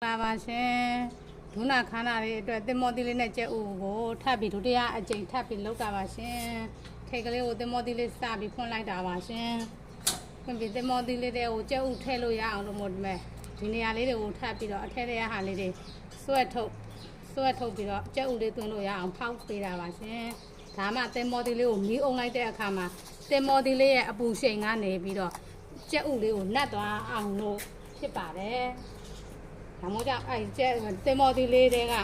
လာပါရှင်ဒုနာခန္ဓာလေးအတွက်သင်္ဘောသီးလေးနဲ့ကြက်ဥကိုထပ်ပြီးဒုတိယအကြိမ်ထပ်ပြီးလုပ်တာပါရှင်ထိတ်ကလေးကိုသင်္ဘောသီးလေးစပြီးဖွင့်လိုက်တာပါရှင်ဖွင့်ပြီးသင်္ဘောသီးလေးတွေကိုကြက်ဥထည့်လို့ရအောင်လို့မို့ဒီနေရာလေးတွေကိုထပ်ပြီးတော့အထက်ထဲဟာလေးတွေဆွဲထုတ်ပြီးတော့ကြက်ဥလေးသွင်းလို့ရအောင်ဖောက်ပေးတာပါရှင်ဒါမှသင်္ဘောသီးလေးကိုမီးအုံလိုက်တဲ့အခါမှာသင်္ဘောသီးလေးရဲ့အပူရှိန်ကနေပြီးတော့ကြက်ဥလေးကိုနှက်သွားအောင်လို့ဖြစ်ပါတယ်ဒါမှမဟုတ်အဲ့ကျက်တင်မော်ဒီလေးတွေက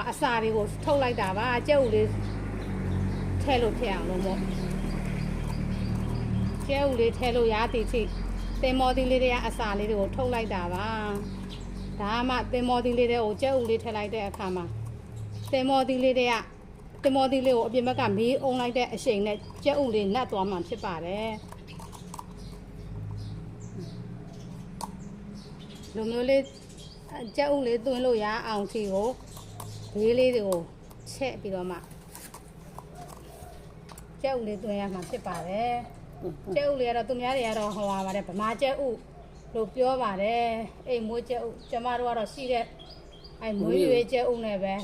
အစာတွေကိုထုတ်လိုက်တာပါကျက်ဥလေးထည့်လို့ဖြစ်အောင်လို့မို့ကျက်ဥလေးထည့်လို့ရသည်ချိတင်မော်ဒီလေးတွေကအစာလေးတွေကိုထုတ်လိုက်တာပါဒါမှတင်မော်ဒီလေးတွေကိုကျက်ဥလေးထည့်လိုက်တဲ့အခါမှာတင်မော်ဒီလေးကိုအပြင်ဘက်ကမီးအုံလိုက်တဲ့အရှိန်နဲ့ကျက်ဥလေးနှက်သွားမှဖြစ်ပါတယ်လိုမျိုးလေးကြက်ဥလေးသွင်းလို့ရအောင်စီကိုဘေးလေးတွေကိုချက်ပြီးတော့မှကြက်ဥလေးသွင်းရမှာဖြစ်ပါတယ်ကြက်ဥလေးကတော့သူများတွေကတော့ဟောပါတယ်ဗမာကြက်ဥလို့ပြောပါတယ်အိမ်မွေးကြက်ဥကျမတို့ကတော့ရှိတဲ့အဲ့မွေးရွေးကြက်ဥနဲ့ပဲ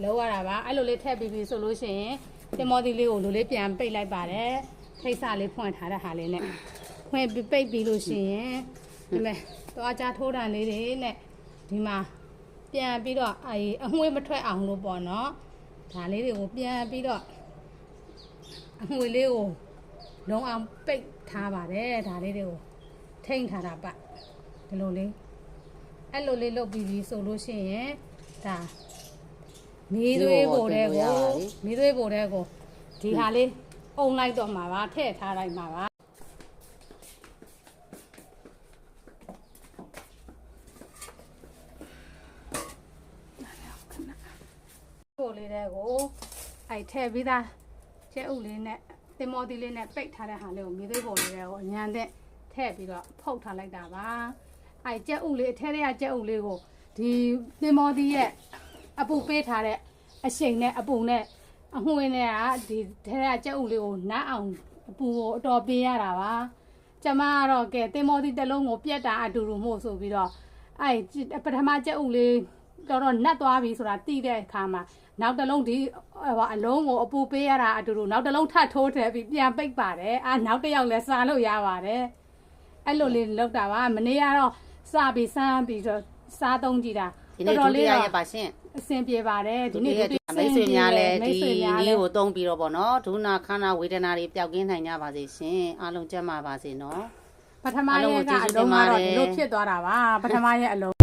လောက်ရတာပါအဲ့လိုလေးထည့်ပြီးပြီဆိုလို့ရှိရင်တင်မော်ဒီလေးကိုလိုလေးပြန်ပိတ်လိုက်ပါတယ်ထိတ်ဆလေးဖွင့်ထားတဲ့ဟာလေးနဲ့ဖွင့်ပြီးပိတ်ပြီးလို့ရှိရင်ဒီမဲ့သွားကြထိုးတံလေးတွေနဲ့ဒီမှာပြန်ပြီးတော့အငွေ့မထွက်အောင်လို့ပေါ့နော်ဒါလေးတွေကိုပြန်ပြီးတော့အငွေ့လေးကိုလုံးအောင်ပိတ်ထားပါတယ်ဒါလေးတွေကိုထိန်းထားတာပါဒီလိုလေးအဲ့လိုလေးလုပ်ပြီးပြီဆိုလို့ရှိရင်ဒါမီးသွေးကိုတဲ့ကိုဒီဟာလေးအုံလိုက်တော့မှာပါထည့်ထားလိုက်မှာပါကိုလေးတွေကိုအဲ့ထည့်ပြီးသားကျက်ဥလေးနဲ့တင်မော်ဒီလေးနဲ့ပိတ်ထားတဲ့ဟာလေးကိုမြေသွေးပုံလေးတွေကိုအញ្ញံတဲ့ထည့်ပြီးတော့ဖုတ်ထားလိုက်တာပါအဲ့ကျက်ဥလေးအထက်ထဲကကျက်ဥလေးကိုဒီတင်မော်ဒီရဲ့အပူပေးထားတဲ့အရှိန်နဲ့အပူနဲ့အငွေနဲ့ကဒီထဲကကျက်ဥလေးကိုနတ်အောင်အပူကိုအတော်ပေးရတာပါကျမကတော့ကဲတင်မော်ဒီတစ်လုံးကိုပြက်တာအတူတူမို့ဆိုပြီးတော့အဲ့ပထမကျက်ဥလေးတော်နတ်သွားပြီဆိုတာတိတဲ့အခါမှာနောက်တစ်လုံးဒီအလုံးကိုအပူပေးရတာအတူတူနောက်တစ်လုံးထပ်ထိုးထည့်ပြီးပြန်ပိတ်ပါတယ်နောက်တစ်ယောက်လည်းစားလို့ရပါတယ်အဲ့လိုလေးလောက်တာပါမနေ့ကတော့စပြီးစမ်းပြီးတော့စားသုံးကြည့်တာတော်တော်လေးရပါရှင့်အဆင်ပြေပါတယ်ဒီနေ့မိတ်ဆွေများလည်းဒီလေးကိုသုံးပြီးတော့ပေါ့နော်ဒုနာခန္ဓာဝေဒနာတွေပျောက်ကင်းနိုင်ကြပါစေရှင်အားလုံးကျန်းမာပါစေနော်ပထမရဲ့ကအလုံးကတော့ဒီလိုဖြစ်သွားတာပါပထမရဲ့အလုံး